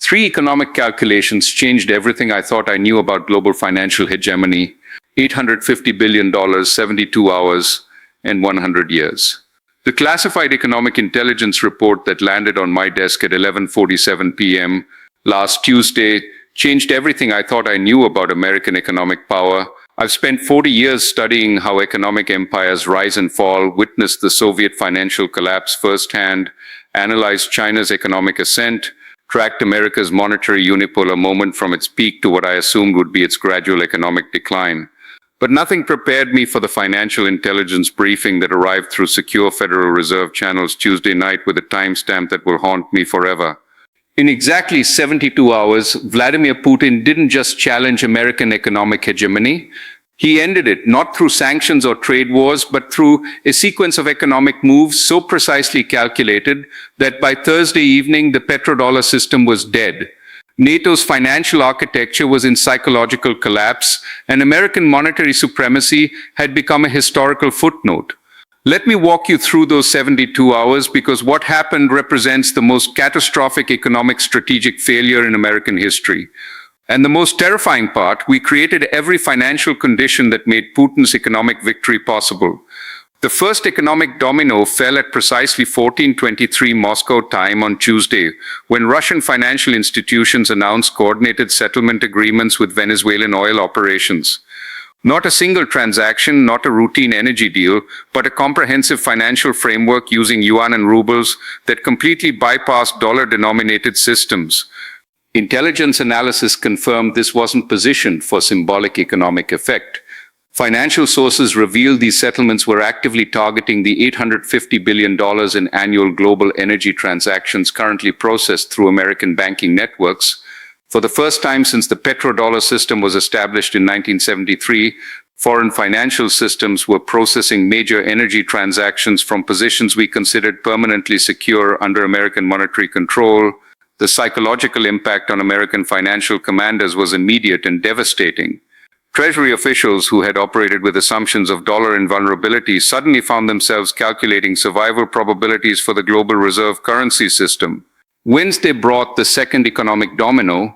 Three economic calculations changed everything I thought I knew about global financial hegemony: $850 billion, 72 hours, and 100 years. The classified economic intelligence report that landed on my desk at 11:47 p.m. last Tuesday changed everything I thought I knew about American economic power. I've spent 40 years studying how economic empires rise and fall, witnessed the Soviet financial collapse firsthand, analyzed China's economic ascent, tracked America's monetary unipolar moment from its peak to what I assumed would be its gradual economic decline. But nothing prepared me for the financial intelligence briefing that arrived through secure Federal Reserve channels Tuesday night with a timestamp that will haunt me forever. In exactly 72 hours, Vladimir Putin didn't just challenge American economic hegemony. He ended it not through sanctions or trade wars, but through a sequence of economic moves so precisely calculated that by Thursday evening, the petrodollar system was dead. NATO's financial architecture was in psychological collapse, and American monetary supremacy had become a historical footnote. Let me walk you through those 72 hours, because what happened represents the most catastrophic economic strategic failure in American history. And the most terrifying part, we created every financial condition that made Putin's economic victory possible. The first economic domino fell at precisely 14:23 Moscow time on Tuesday, when Russian financial institutions announced coordinated settlement agreements with Venezuelan oil operations. Not a single transaction, not a routine energy deal, but a comprehensive financial framework using yuan and rubles that completely bypassed dollar-denominated systems. Intelligence analysis confirmed this wasn't positioned for symbolic economic effect. Financial sources revealed these settlements were actively targeting the $850 billion in annual global energy transactions currently processed through American banking networks. For the first time since the petrodollar system was established in 1973, foreign financial systems were processing major energy transactions from positions we considered permanently secure under American monetary control. The psychological impact on American financial commanders was immediate and devastating. Treasury officials who had operated with assumptions of dollar invulnerability suddenly found themselves calculating survival probabilities for the global reserve currency system. Wednesday brought the second economic domino.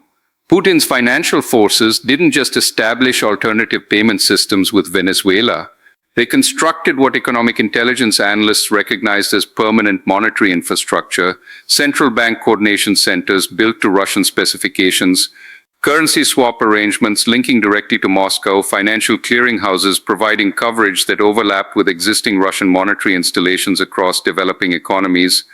Putin's financial forces didn't just establish alternative payment systems with Venezuela. They constructed what economic intelligence analysts recognized as permanent monetary infrastructure, central bank coordination centers built to Russian specifications, currency swap arrangements linking directly to Moscow, financial clearinghouses providing coverage that overlapped with existing Russian monetary installations across developing economies.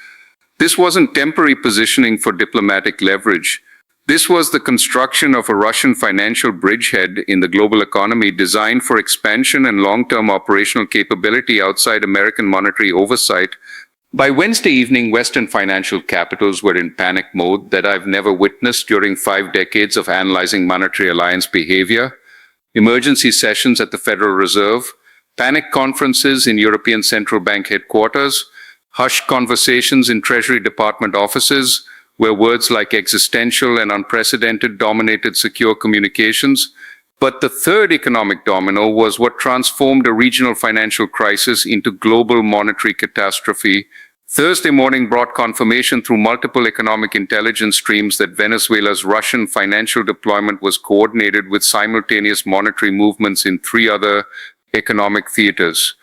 This wasn't temporary positioning for diplomatic leverage. This was the construction of a Russian financial bridgehead in the global economy designed for expansion and long-term operational capability outside American monetary oversight. By Wednesday evening, Western financial capitals were in panic mode that I've never witnessed during 5 decades of analyzing monetary alliance behavior. Emergency sessions at the Federal Reserve, panic conferences in European Central Bank headquarters, hushed conversations in Treasury Department offices, where words like existential and unprecedented dominated secure communications. But the third economic domino was what transformed a regional financial crisis into global monetary catastrophe. Thursday morning brought confirmation through multiple economic intelligence streams that Venezuela's Russian financial deployment was coordinated with simultaneous monetary movements in 3 other economic theaters.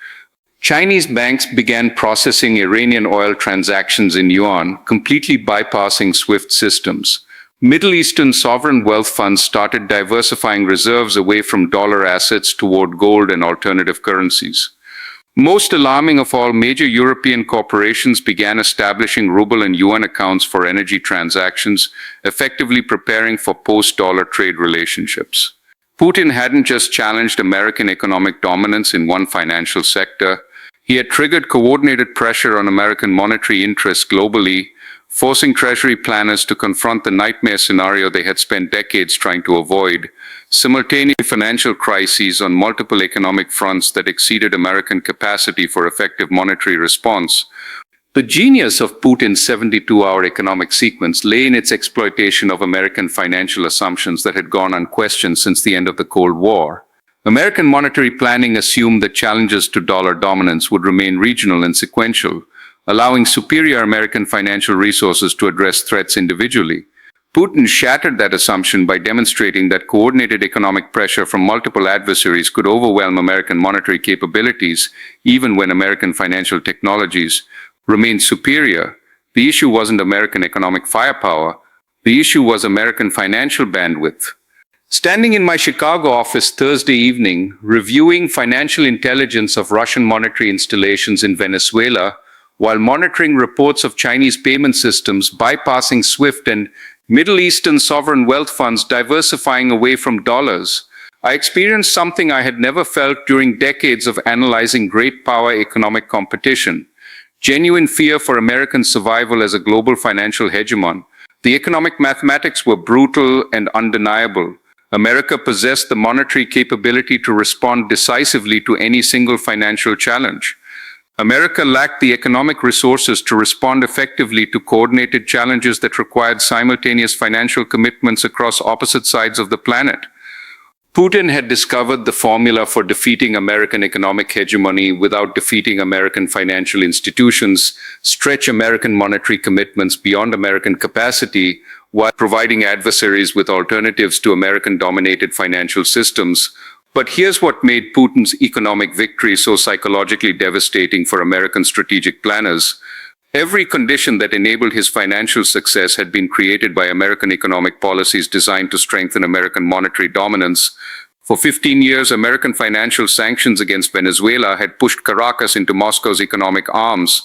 Chinese banks began processing Iranian oil transactions in yuan, completely bypassing SWIFT systems. Middle Eastern sovereign wealth funds started diversifying reserves away from dollar assets toward gold and alternative currencies. Most alarming of all, major European corporations began establishing ruble and yuan accounts for energy transactions, effectively preparing for post-dollar trade relationships. Putin hadn't just challenged American economic dominance in one financial sector. He had triggered coordinated pressure on American monetary interests globally, forcing Treasury planners to confront the nightmare scenario they had spent decades trying to avoid: simultaneous financial crises on multiple economic fronts that exceeded American capacity for effective monetary response. The genius of Putin's 72-hour economic sequence lay in its exploitation of American financial assumptions that had gone unquestioned since the end of the Cold War. American monetary planning assumed that challenges to dollar dominance would remain regional and sequential, allowing superior American financial resources to address threats individually. Putin shattered that assumption by demonstrating that coordinated economic pressure from multiple adversaries could overwhelm American monetary capabilities, even when American financial technologies remained superior. The issue wasn't American economic firepower. The issue was American financial bandwidth. Standing in my Chicago office Thursday evening, reviewing financial intelligence of Russian monetary installations in Venezuela, while monitoring reports of Chinese payment systems bypassing SWIFT and Middle Eastern sovereign wealth funds diversifying away from dollars, I experienced something I had never felt during decades of analyzing great power economic competition. Genuine fear for American survival as a global financial hegemon. The economic mathematics were brutal and undeniable. America possessed the monetary capability to respond decisively to any single financial challenge. America lacked the economic resources to respond effectively to coordinated challenges that required simultaneous financial commitments across opposite sides of the planet. Putin had discovered the formula for defeating American economic hegemony without defeating American financial institutions, stretch American monetary commitments beyond American capacity, while providing adversaries with alternatives to American-dominated financial systems. But here's what made Putin's economic victory so psychologically devastating for American strategic planners. Every condition that enabled his financial success had been created by American economic policies designed to strengthen American monetary dominance. For 15 years, American financial sanctions against Venezuela had pushed Caracas into Moscow's economic arms.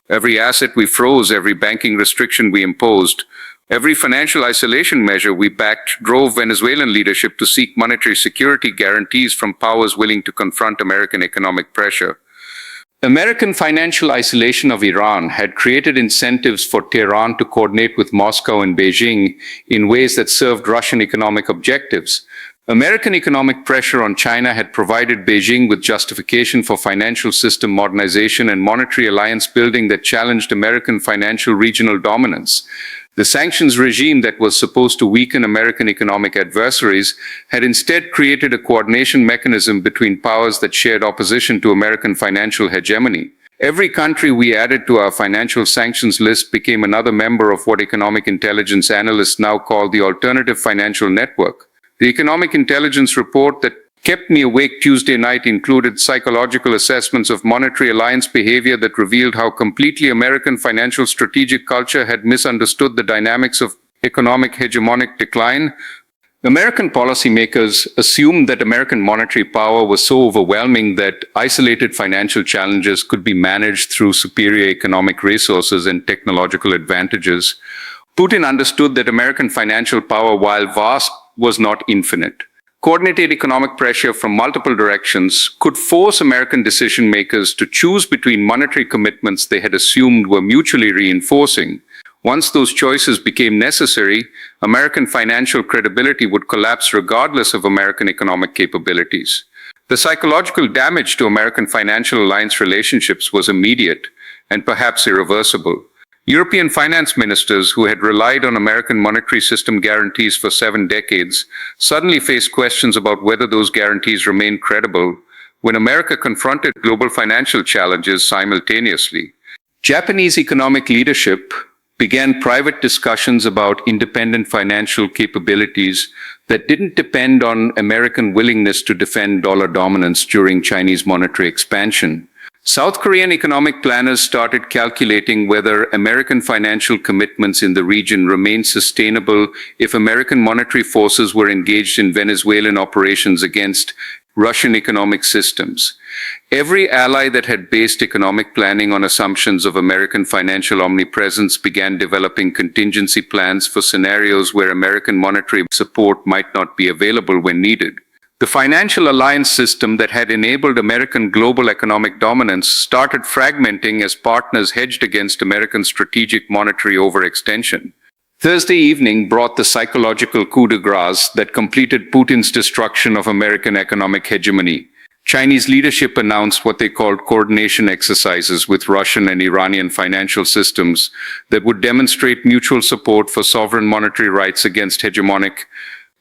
Every asset we froze, every banking restriction we imposed, every financial isolation measure we backed drove Venezuelan leadership to seek monetary security guarantees from powers willing to confront American economic pressure. American financial isolation of Iran had created incentives for Tehran to coordinate with Moscow and Beijing in ways that served Russian economic objectives. American economic pressure on China had provided Beijing with justification for financial system modernization and monetary alliance building that challenged American financial regional dominance. The sanctions regime that was supposed to weaken American economic adversaries had instead created a coordination mechanism between powers that shared opposition to American financial hegemony. Every country we added to our financial sanctions list became another member of what economic intelligence analysts now call the alternative financial network. The economic intelligence report that kept me awake Tuesday night included psychological assessments of monetary alliance behavior that revealed how completely American financial strategic culture had misunderstood the dynamics of economic hegemonic decline. American policymakers assumed that American monetary power was so overwhelming that isolated financial challenges could be managed through superior economic resources and technological advantages. Putin understood that American financial power, while vast, was not infinite. Coordinated economic pressure from multiple directions could force American decision makers to choose between monetary commitments they had assumed were mutually reinforcing. Once those choices became necessary, American financial credibility would collapse regardless of American economic capabilities. The psychological damage to American financial alliance relationships was immediate and perhaps irreversible. European finance ministers who had relied on American monetary system guarantees for 7 decades suddenly faced questions about whether those guarantees remained credible when America confronted global financial challenges simultaneously. Japanese economic leadership began private discussions about independent financial capabilities that didn't depend on American willingness to defend dollar dominance during Chinese monetary expansion. South Korean economic planners started calculating whether American financial commitments in the region remained sustainable if American monetary forces were engaged in Venezuelan operations against Russian economic systems. Every ally that had based economic planning on assumptions of American financial omnipresence began developing contingency plans for scenarios where American monetary support might not be available when needed. The financial alliance system that had enabled American global economic dominance started fragmenting as partners hedged against American strategic monetary overextension. Thursday evening brought the psychological coup de grace that completed Putin's destruction of American economic hegemony. Chinese leadership announced what they called coordination exercises with Russian and Iranian financial systems that would demonstrate mutual support for sovereign monetary rights against hegemonic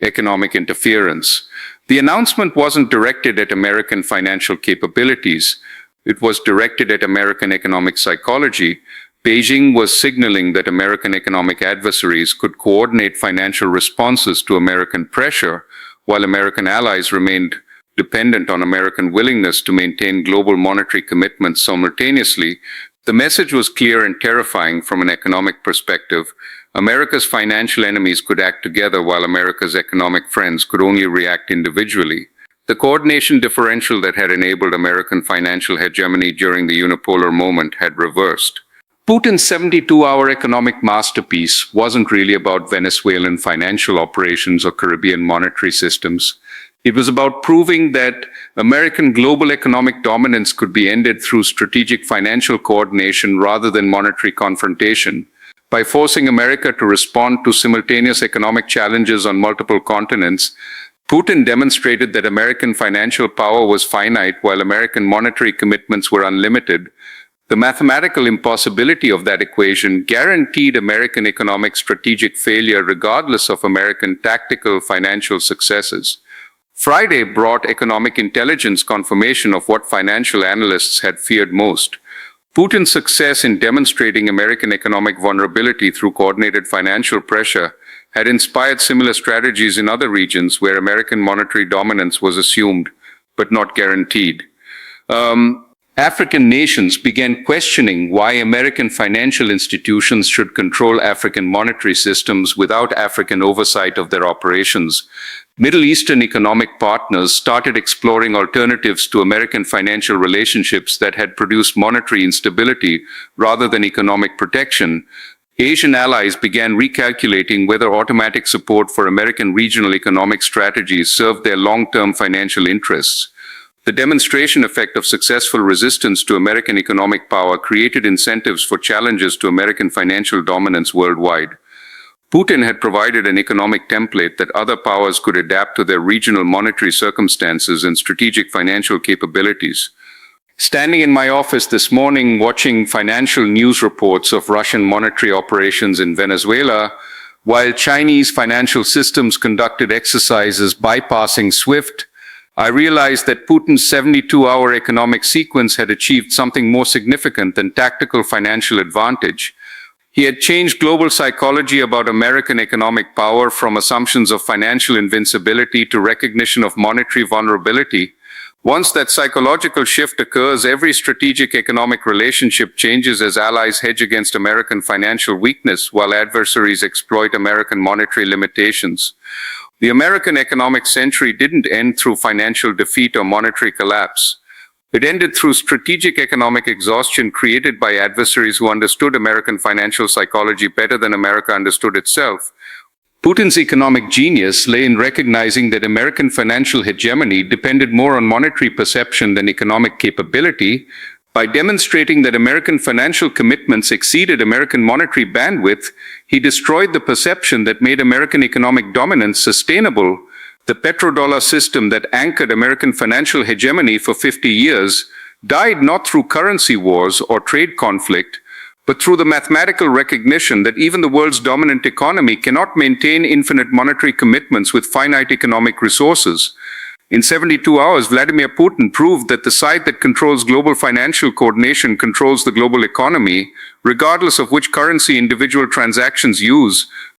economic interference. The announcement wasn't directed at American financial capabilities. It was directed at American economic psychology. Beijing was signaling that American economic adversaries could coordinate financial responses to American pressure, while American allies remained dependent on American willingness to maintain global monetary commitments simultaneously. The message was clear and terrifying from an economic perspective. America's financial enemies could act together while America's economic friends could only react individually. The coordination differential that had enabled American financial hegemony during the unipolar moment had reversed. Putin's 72-hour economic masterpiece wasn't really about Venezuelan financial operations or Caribbean monetary systems. It was about proving that American global economic dominance could be ended through strategic financial coordination rather than monetary confrontation. By forcing America to respond to simultaneous economic challenges on multiple continents, Putin demonstrated that American financial power was finite while American monetary commitments were unlimited. The mathematical impossibility of that equation guaranteed American economic strategic failure regardless of American tactical financial successes. Friday brought economic intelligence confirmation of what financial analysts had feared most. Putin's success in demonstrating American economic vulnerability through coordinated financial pressure had inspired similar strategies in other regions where American monetary dominance was assumed but not guaranteed. African nations began questioning why American financial institutions should control African monetary systems without African oversight of their operations. Middle Eastern economic partners started exploring alternatives to American financial relationships that had produced monetary instability rather than economic protection. Asian allies began recalculating whether automatic support for American regional economic strategies served their long-term financial interests. The demonstration effect of successful resistance to American economic power created incentives for challenges to American financial dominance worldwide. Putin had provided an economic template that other powers could adapt to their regional monetary circumstances and strategic financial capabilities. Standing in my office this morning watching financial news reports of Russian monetary operations in Venezuela, while Chinese financial systems conducted exercises bypassing SWIFT, I realized that Putin's 72-hour economic sequence had achieved something more significant than tactical financial advantage. He had changed global psychology about American economic power from assumptions of financial invincibility to recognition of monetary vulnerability. Once that psychological shift occurs, every strategic economic relationship changes as allies hedge against American financial weakness while adversaries exploit American monetary limitations. The American economic century didn't end through financial defeat or monetary collapse. It ended through strategic economic exhaustion created by adversaries who understood American financial psychology better than America understood itself. Putin's economic genius lay in recognizing that American financial hegemony depended more on monetary perception than economic capability. By demonstrating that American financial commitments exceeded American monetary bandwidth, he destroyed the perception that made American economic dominance sustainable. The petrodollar system that anchored American financial hegemony for 50 years died not through currency wars or trade conflict, but through the mathematical recognition that even the world's dominant economy cannot maintain infinite monetary commitments with finite economic resources. In 72 hours, Vladimir Putin proved that the side that controls global financial coordination controls the global economy, regardless of which currency individual transactions use.